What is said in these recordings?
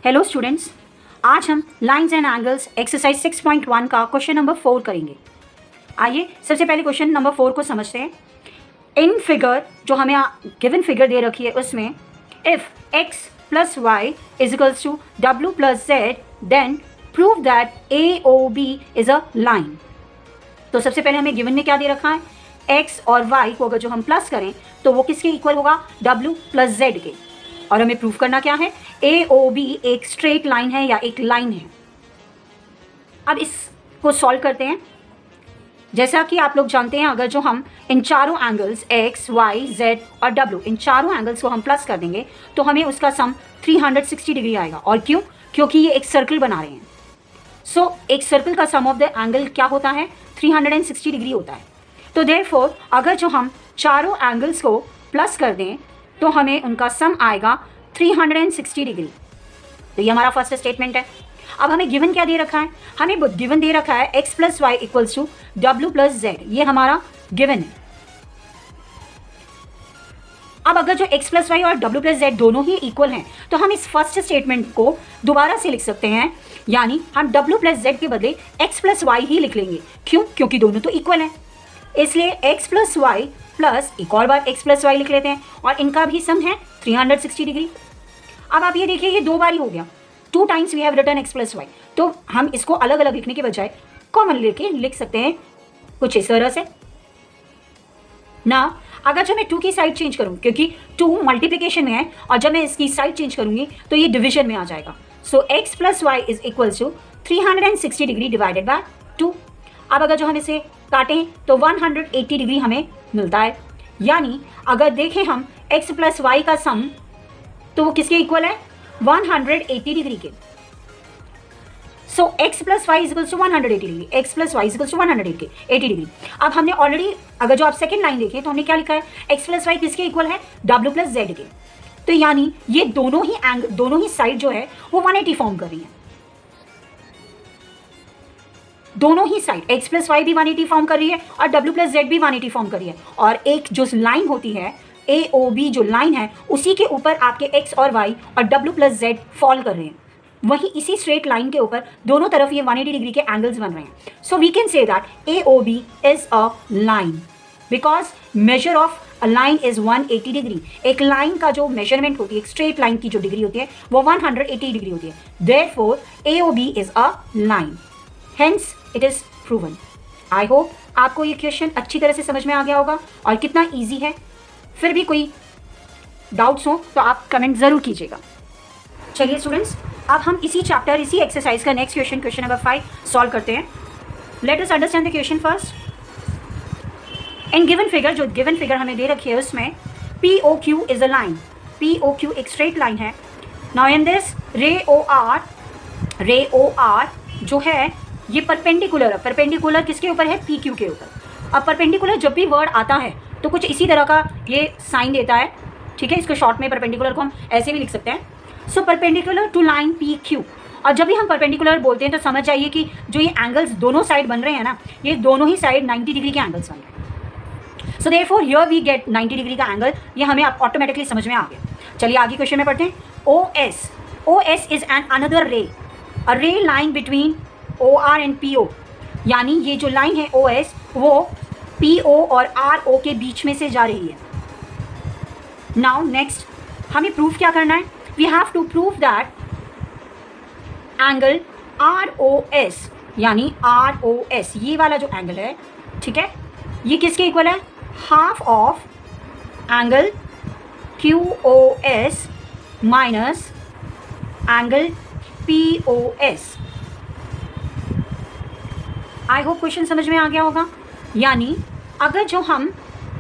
Hello students, आज हम lines and angles exercise 6.1 का क्वेश्चन नंबर 4 करेंगे। आइए सबसे पहले क्वेश्चन नंबर 4 को समझते हैं। इन फिगर जो हमें गिवन फिगर दे रखी है उसमें if x plus Y is equals to w plus Z then prove that A O B is a line. तो सबसे पहले हमें गिवन में क्या दे रखा है, x और y को अगर जो हम प्लस करें तो वो किसके इक्वल होगा, w प्लस जेड के। और हमें प्रूफ करना क्या है, ए ओ बी एक स्ट्रेट लाइन है या एक लाइन है। अब इसको सॉल्व करते हैं। जैसा कि आप लोग जानते हैं, अगर जो हम इन चारों एंगल्स x, y, z और w इन चारों एंगल्स को हम प्लस कर देंगे तो हमें उसका सम 360 डिग्री आएगा। और क्यों? क्योंकि ये एक सर्कल बना रहे हैं। सो एक सर्कल का सम ऑफ द एंगल क्या होता है, 360 डिग्री होता है। तो देयरफॉर अगर जो हम चारों एंगल्स को प्लस कर दें तो हमें उनका सम आएगा 360 डिग्री। तो ये हमारा फर्स्ट स्टेटमेंट है। अब हमें गिवन क्या दे रखा है, हमें गिवन दे रखा है x plus Y equals to W plus Z. ये हमारा गिवन है। अब अगर जो x प्लस वाई और w प्लस जेड दोनों ही इक्वल हैं तो हम इस फर्स्ट स्टेटमेंट को दोबारा से लिख सकते हैं, यानी हम w प्लस जेड के बदले x प्लस वाई ही लिख लेंगे। क्यों? क्योंकि दोनों तो इक्वल हैं। इसलिए x प्लस वाई प्लस एक और बार x प्लस वाई लिख लेते हैं और इनका भी सम है 360 डिग्री। अब आप ये देखिए, ये दो बार ही हो गया, 2 times we have written x plus Y. तो हम इसको अलग अलग लिखने के बजाय कॉमन लेके लिख सकते हैं कुछ इस तरह से ना। अगर जब मैं 2 की साइड चेंज करूँ, क्योंकि 2 मल्टीप्लिकेशन में है और जब मैं इसकी साइड चेंज करूँगी तो ये डिवीजन में आ जाएगा। So x plus Y is equals to 360 degree divided by 2। अब अगर जो हम इसे काटें तो 180 डिग्री हमें मिलता है। यानी अगर देखें हम x प्लस वाई का सम तो वो किसके इक्वल है, 180 डिग्री के। So x plus Y equals to 180 degree, x plus Y equals to 180 degree. अब हमने ऑलरेडी अगर जो आप सेकेंड लाइन देखें तो हमने क्या लिखा है, x प्लस वाई किसके इक्वल है, w प्लस जेड के। तो यानी ये दोनों ही साइड जो है वो 180 फॉर्म कर रही है। दोनों ही साइड x प्लस वाई भी 180 फॉर्म कर रही है और w प्लस जेड भी 180 फॉर्म कर रही है। और एक जो लाइन होती है ए ओ बी जो लाइन है उसी के ऊपर आपके x और y और w प्लस जेड फॉल कर रहे हैं। वहीं इसी स्ट्रेट लाइन के ऊपर दोनों तरफ ये 180 डिग्री के एंगल्स बन रहे हैं। So we can say that A O B is a line because measure of a line is 180 degree. एक लाइन का जो मेजरमेंट होती है, एक स्ट्रेट लाइन की जो डिग्री होती है वो 180 डिग्री होती है। Therefore A O B is a line, hence it is proven. I hope आपको ये क्वेश्चन अच्छी तरह से समझ में आ गया होगा और कितना ईजी है। फिर भी कोई डाउट्स हो तो आप कमेंट ज़रूर कीजिएगा। चलिए स्टूडेंट्स, अब हम इसी चैप्टर, इसी एक्सरसाइज का next question, question number 5 solve करते हैं। Let us understand the question first. In given figure, जो गिवन फिगर हमें दे रखी है उसमें P O Q is a line. P O Q एक स्ट्रेट लाइन है। Now in this ray O are जो है ये परपेंडिकुलर है। परपेंडिकुलर किसके ऊपर है, पी क्यू के ऊपर। अब परपेंडिकुलर जब भी वर्ड आता है तो कुछ इसी तरह का ये साइन देता है, ठीक है। इसको शॉर्ट में परपेंडिकुलर को हम ऐसे भी लिख सकते हैं। So perpendicular to line P Q. और जब भी हम परपेंडिकुलर बोलते हैं तो समझ जाइए कि जो ये एंगल्स दोनों साइड बन रहे हैं ना, ये दोनों ही साइड 90 डिग्री के एंगल्स बन रहे हैं। So therefore here we get 90 degree का एंगल। ये हमें ऑटोमेटिकली समझ में आ गया। चलिए आगे क्वेश्चन में पढ़ते हैं। O S is an another ray, a ray line between O R and P O. यानी ये जो लाइन है ओ एस वो पी ओ और आर ओ के बीच में से जा रही है। नाउ नेक्स्ट हमें प्रूफ क्या करना है, we have to prove that angle R O S, यानी आर ओ एस ये वाला जो एंगल है, ठीक है, ये किसके इक्वल है, half of angle Q O S minus angle P O S. I hope question समझ में आ गया होगा। यानी अगर जो हम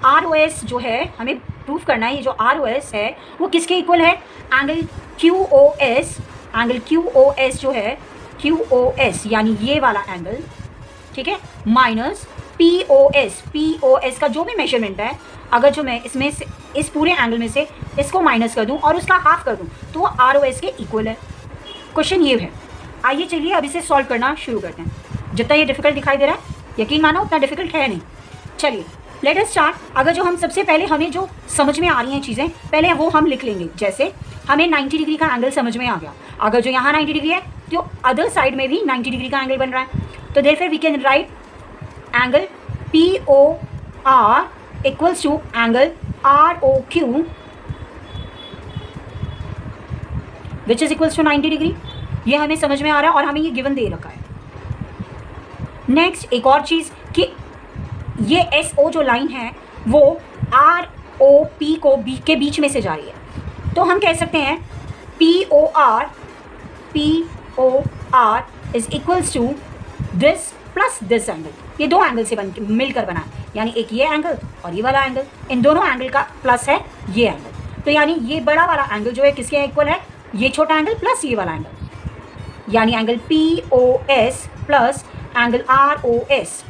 आर ओ एस जो है हमें प्रूफ करना है, ये जो आर ओ एस है वो किसके इक्वल है, angle Q O S. Angle Q O S जो है क्यू ओ एस यानी ये वाला एंगल, ठीक है, minus P O S. P O S का जो भी मेजरमेंट है, अगर जो मैं इसमें से इस पूरे एंगल में से इसको माइनस कर दूं और उसका हाफ कर दूं तो वो आर ओ एस के इक्वल है। क्वेश्चन ये है। आइए चलिए अब इसे सॉल्व करना शुरू करते हैं। जितना ये डिफिकल्ट दिखाई दे रहा है, यकीन मानो उतना डिफिकल्ट है नहीं। चलिए लेट अस स्टार्ट। अगर जो हम सबसे पहले हमें जो समझ में आ रही हैं चीज़ें पहले वो हम लिख लेंगे। जैसे हमें 90 डिग्री का एंगल समझ में आ गया, अगर जो यहाँ 90 डिग्री है तो अदर साइड में भी 90 डिग्री का एंगल बन रहा है। तो therefore we can write angle POR equals to angle ROQ which is equals to 90 degree. ये हमें समझ में आ रहा है और हमें ये गिवन दे रखा है। नेक्स्ट एक और चीज़ कि ये SO जो लाइन है वो ROP को के बीच में से जा रही है, तो हम कह सकते हैं POR is equals to this plus this angle. ये दो एंगल से मिलकर बना है, यानी एक ये एंगल और ये वाला एंगल, इन दोनों एंगल का प्लस है ये एंगल। तो यानी ये बड़ा वाला एंगल जो है किसके इक्वल है, ये छोटा एंगल प्लस ये वाला एंगल, यानी angle POS plus angle ROS।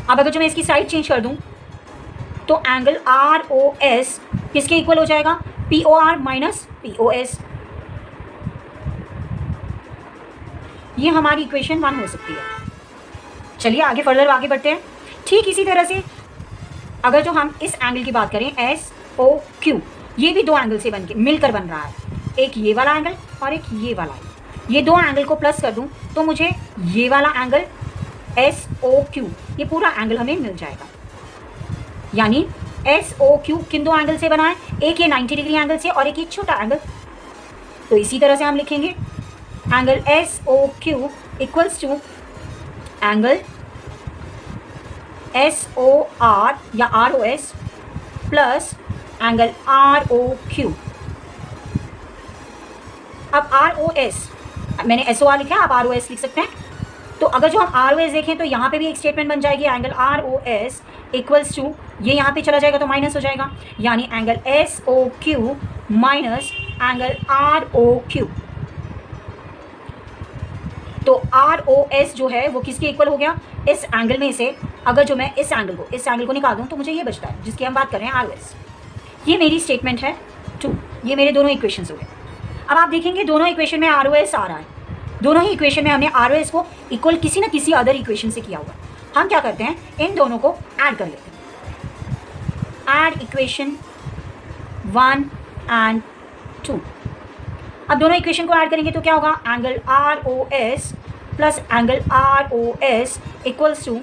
अब अगर जो मैं इसकी साइड चेंज कर दूं तो एंगल ROS किसके इक्वल हो जाएगा, POR माइनस POS। ये हमारी इक्वेशन 1 हो सकती है। चलिए आगे फर्दर आगे बढ़ते हैं। ठीक इसी तरह से अगर जो हम इस एंगल की बात करें SOQ, ये भी दो एंगल से मिलकर बन रहा है, एक ये वाला एंगल और एक ये वाला एंगल। ये दो एंगल को प्लस कर दूं तो मुझे ये वाला एंगल SOQ, ये पूरा एंगल हमें मिल जाएगा। यानी SOQ किन दो एंगल से बना है, एक ये 90 डिग्री एंगल से और एक ये छोटा एंगल। तो इसी तरह से हम लिखेंगे angle SOQ equals to angle SOR या ROS प्लस एंगल ROQ। अब ROS मैंने SOR लिखा है, आप ROS लिख सकते हैं। तो अगर जो हम ROS देखें तो यहाँ पे भी एक स्टेटमेंट बन जाएगी, एंगल ROS इक्वल्स टू, ये यहाँ पे चला जाएगा तो माइनस हो जाएगा, यानी angle SOQ minus angle ROQ। तो ROS जो है वो किसके इक्वल हो गया, इस एंगल में से अगर जो मैं इस एंगल को निकाल दूँ तो मुझे ये बचता है जिसकी हम बात कर रहे हैं ROS। ये मेरी स्टेटमेंट है 2। ये मेरे दोनों इक्वेशंस हो गए। अब आप देखेंगे दोनों इक्वेशन में ROS आ रहा है, दोनों ही इक्वेशन में हमने ROS को इक्वल किसी न किसी अदर इक्वेशन से किया हुआ है। हम क्या करते हैं, इन दोनों को ऐड कर लेते हैं, ऐड इक्वेशन 1 एंड 2। अब दोनों इक्वेशन को ऐड करेंगे तो क्या होगा, angle ROS plus angle ROS equals to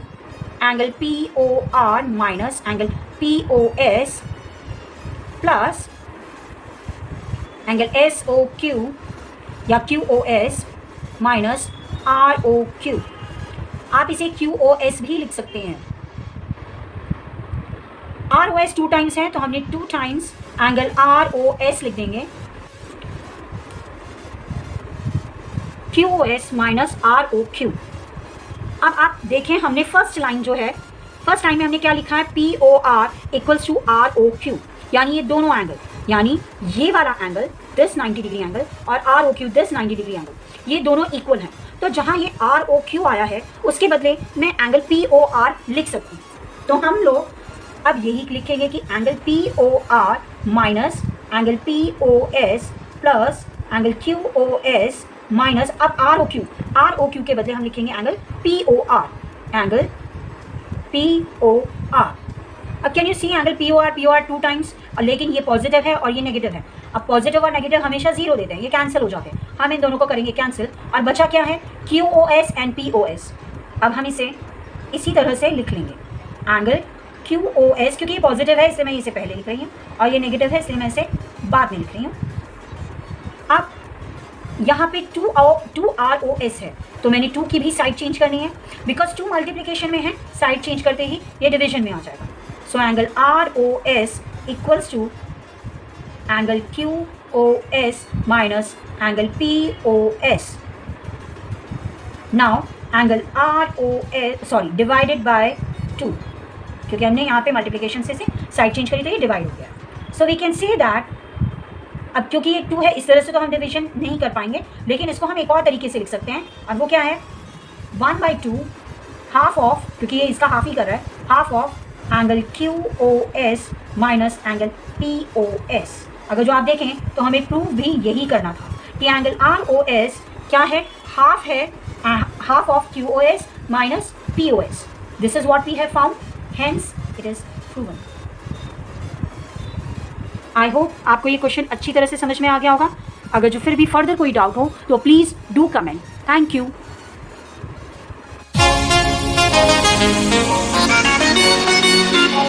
angle POR minus angle POS plus angle SOQ या QOS माइनस ROQ। आप इसे QOS भी लिख सकते हैं। ROS 2 टाइम्स है तो हमने 2 टाइम्स एंगल ROS लिख देंगे, QOS माइनस ROQ। अब आप देखें हमने फर्स्ट लाइन जो है, फर्स्ट लाइन में हमने क्या लिखा है, POR इक्वल्स टू ROQ, यानी ये दोनों एंगल, यानी ये वाला एंगल दिस 90 डिग्री एंगल और ROQ दिस 90 डिग्री एंगल, ये दोनों इक्वल हैं। तो जहाँ ये ROQ आया है उसके बदले मैं एंगल POR लिख सकती हूँ। तो हम लोग अब यही लिखेंगे कि angle POR minus angle POS plus angle QOS minus अब ROQ के बदले हम लिखेंगे एंगल POR, एंगल POR। अब can you see angle POR 2 times, और लेकिन ये पॉजिटिव है और ये नेगेटिव है। अब पॉजिटिव और नेगेटिव हमेशा जीरो देते हैं, ये कैंसिल हो जाते हैं, हम इन दोनों को करेंगे कैंसिल और बचा क्या है, QOS एंड POS। अब हम इसे इसी तरह से लिख लेंगे, एंगल QOS, क्योंकि ये पॉजिटिव है इसलिए मैं इसे पहले लिख रही हूँ और ये नेगेटिव है इसलिए मैं इसे बाद में लिख रही हूँ। अब यहाँ पे 2 ROS है तो मैंने 2 की भी साइड चेंज करनी है, बिकॉज 2 मल्टीप्लिकेशन में है, साइड चेंज करते ही ये डिवीजन में आ जाएगा। So angle ROS equals to angle QOS minus angle POS। Now angle ROS divided by 2, क्योंकि हमने यहाँ पे मल्टीप्लिकेशन से साइड चेंज करी तो ये डिवाइड हो गया। So we can say that, अब क्योंकि ये 2 है इस तरह से तो हम डिवीजन नहीं कर पाएंगे, लेकिन इसको हम एक और तरीके से लिख सकते हैं और वो क्या है, 1/2 हाफ ऑफ, क्योंकि ये इसका हाफ ही कर रहा है, half of angle QOS minus angle POS। अगर जो आप देखें तो हमें प्रूव भी यही करना था कि एंगल ROS क्या है, हाफ है, half of QOS minus POS। This is what we have found, hence it is proven. I hope आपको ये क्वेश्चन अच्छी तरह से समझ में आ गया होगा। अगर जो फिर भी फर्दर कोई डाउट हो तो please do comment. Thank you.